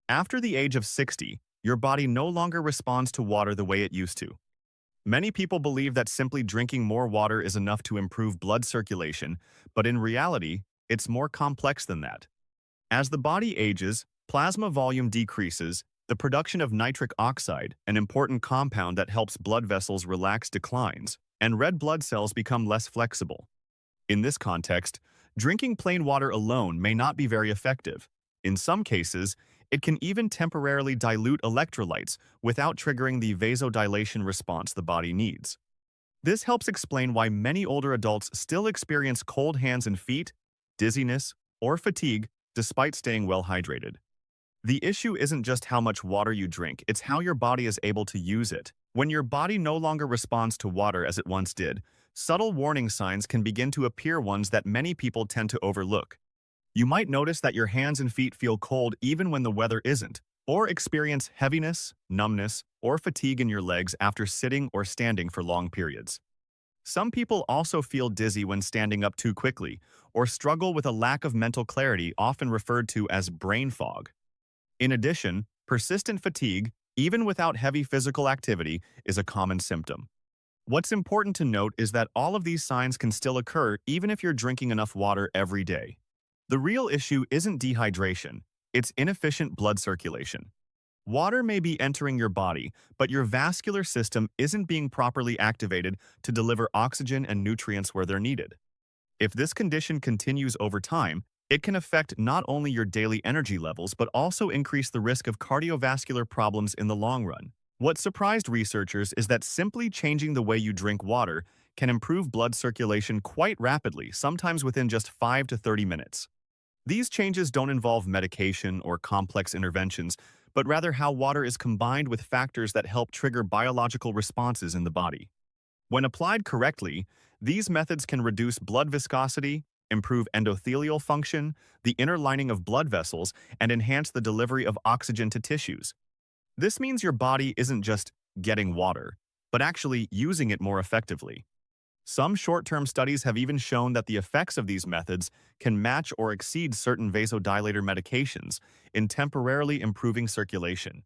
After the age of 60, your body no longer responds to water the way it used to. Many people believe that simply drinking more water is enough to improve blood circulation, but in reality, it's more complex than that. As the body ages, plasma volume decreases, the production of nitric oxide, an important compound that helps blood vessels relax, declines, and red blood cells become less flexible. In this context, drinking plain water alone may not be very effective. In some cases, it can even temporarily dilute electrolytes without triggering the vasodilation response the body needs. This helps explain why many older adults still experience cold hands and feet, dizziness, or fatigue despite staying well hydrated. The issue isn't just how much water you drink, it's how your body is able to use it. When your body no longer responds to water as it once did, subtle warning signs can begin to appear, ones that many people tend to overlook. You might notice that your hands and feet feel cold even when the weather isn't, or experience heaviness, numbness, or fatigue in your legs after sitting or standing for long periods. Some people also feel dizzy when standing up too quickly, or struggle with a lack of mental clarity, often referred to as brain fog. In addition, persistent fatigue, even without heavy physical activity, is a common symptom. What's important to note is that all of these signs can still occur even if you're drinking enough water every day. The real issue isn't dehydration, it's inefficient blood circulation. Water may be entering your body, but your vascular system isn't being properly activated to deliver oxygen and nutrients where they're needed. If this condition continues over time, it can affect not only your daily energy levels but also increase the risk of cardiovascular problems in the long run. What surprised researchers is that simply changing the way you drink water can improve blood circulation quite rapidly, sometimes within just 5 to 30 minutes. These changes don't involve medication or complex interventions, but rather how water is combined with factors that help trigger biological responses in the body. When applied correctly, these methods can reduce blood viscosity, improve endothelial function, the inner lining of blood vessels, and enhance the delivery of oxygen to tissues. This means your body isn't just getting water, but actually using it more effectively. Some short-term studies have even shown that the effects of these methods can match or exceed certain vasodilator medications in temporarily improving circulation.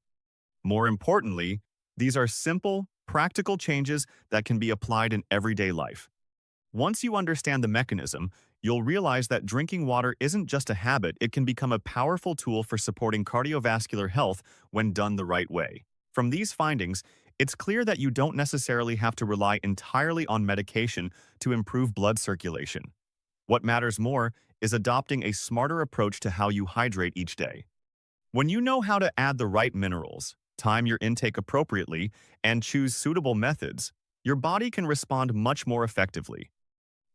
More importantly, these are simple, practical changes that can be applied in everyday life. Once you understand the mechanism, you'll realize that drinking water isn't just a habit, it can become a powerful tool for supporting cardiovascular health when done the right way. From these findings, it's clear that you don't necessarily have to rely entirely on medication to improve blood circulation. What matters more is adopting a smarter approach to how you hydrate each day. When you know how to add the right minerals, time your intake appropriately, and choose suitable methods, your body can respond much more effectively.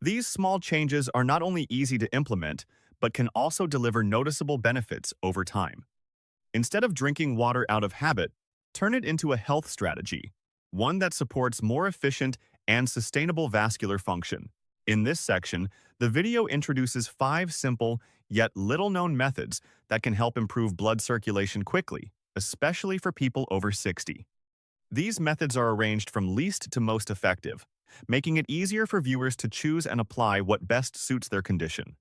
These small changes are not only easy to implement, but can also deliver noticeable benefits over time. Instead of drinking water out of habit, turn it into a health strategy, one that supports more efficient and sustainable vascular function. In this section, the video introduces 5 simple, yet little-known methods that can help improve blood circulation quickly, especially for people over 60. These methods are arranged from least to most effective, making it easier for viewers to choose and apply what best suits their condition.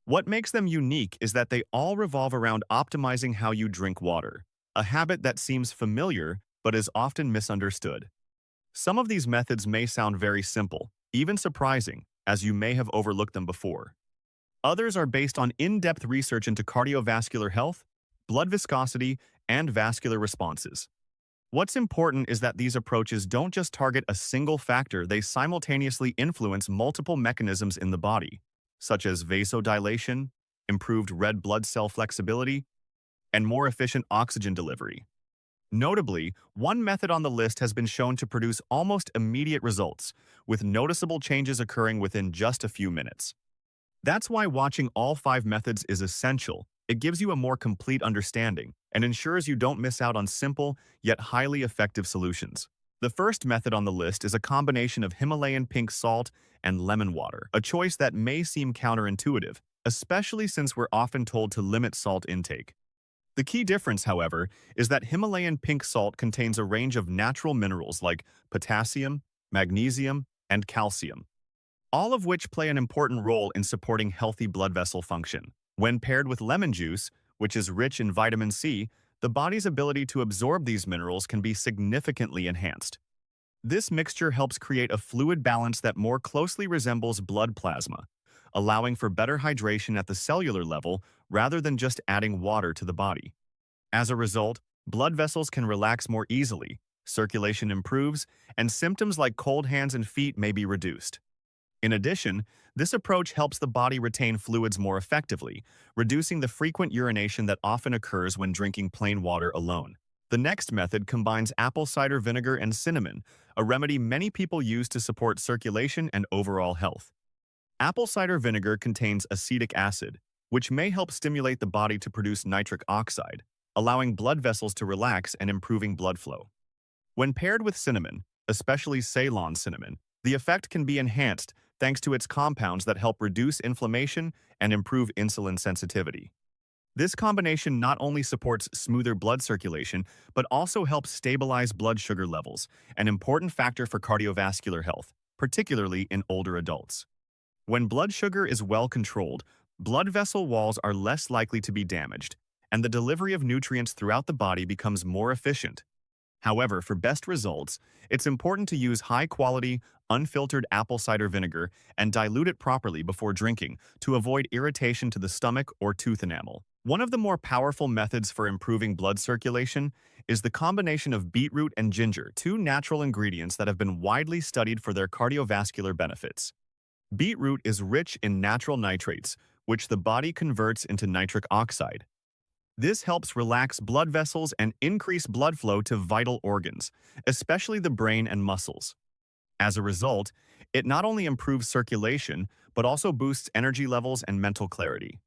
What makes them unique is that they all revolve around optimizing how you drink water, a habit that seems familiar but is often misunderstood. Some of these methods may sound very simple, even surprising, as you may have overlooked them before. Others are based on in-depth research into cardiovascular health, blood viscosity, and vascular responses. What's important is that these approaches don't just target a single factor, they simultaneously influence multiple mechanisms in the body, such as vasodilation, improved red blood cell flexibility, and more efficient oxygen delivery. Notably, one method on the list has been shown to produce almost immediate results, with noticeable changes occurring within just a few minutes. That's why watching all 5 methods is essential. It gives you a more complete understanding and ensures you don't miss out on simple yet highly effective solutions. The first method on the list is a combination of Himalayan pink salt and lemon water, a choice that may seem counterintuitive, especially since we're often told to limit salt intake. The key difference, however, is that Himalayan pink salt contains a range of natural minerals like potassium, magnesium, and calcium, all of which play an important role in supporting healthy blood vessel function. When paired with lemon juice, which is rich in vitamin C, the body's ability to absorb these minerals can be significantly enhanced. This mixture helps create a fluid balance that more closely resembles blood plasma, allowing for better hydration at the cellular level rather than just adding water to the body. As a result, blood vessels can relax more easily, circulation improves, and symptoms like cold hands and feet may be reduced. In addition, this approach helps the body retain fluids more effectively, reducing the frequent urination that often occurs when drinking plain water alone. The next method combines apple cider vinegar and cinnamon, a remedy many people use to support circulation and overall health. Apple cider vinegar contains acetic acid, which may help stimulate the body to produce nitric oxide, allowing blood vessels to relax and improving blood flow. When paired with cinnamon, especially Ceylon cinnamon, the effect can be enhanced thanks to its compounds that help reduce inflammation and improve insulin sensitivity. This combination not only supports smoother blood circulation, but also helps stabilize blood sugar levels, an important factor for cardiovascular health, particularly in older adults. When blood sugar is well controlled, blood vessel walls are less likely to be damaged, and the delivery of nutrients throughout the body becomes more efficient. However, for best results, it's important to use high-quality, unfiltered apple cider vinegar and dilute it properly before drinking to avoid irritation to the stomach or tooth enamel. One of the more powerful methods for improving blood circulation is the combination of beetroot and ginger, two natural ingredients that have been widely studied for their cardiovascular benefits. Beetroot is rich in natural nitrates, which the body converts into nitric oxide. This helps relax blood vessels and increase blood flow to vital organs, especially the brain and muscles. As a result, it not only improves circulation, but also boosts energy levels and mental clarity.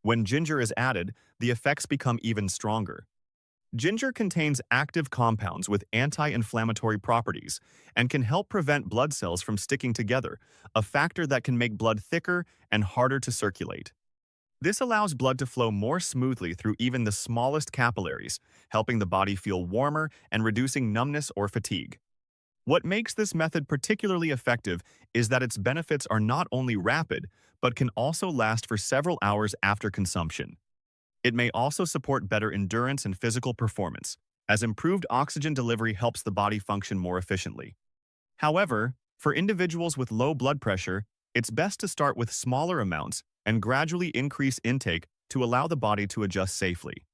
When ginger is added, the effects become even stronger. Ginger contains active compounds with anti-inflammatory properties and can help prevent blood cells from sticking together, a factor that can make blood thicker and harder to circulate. This allows blood to flow more smoothly through even the smallest capillaries, helping the body feel warmer and reducing numbness or fatigue. What makes this method particularly effective is that its benefits are not only rapid, but can also last for several hours after consumption. It may also support better endurance and physical performance, as improved oxygen delivery helps the body function more efficiently. However, for individuals with low blood pressure, it's best to start with smaller amounts and gradually increase intake to allow the body to adjust safely.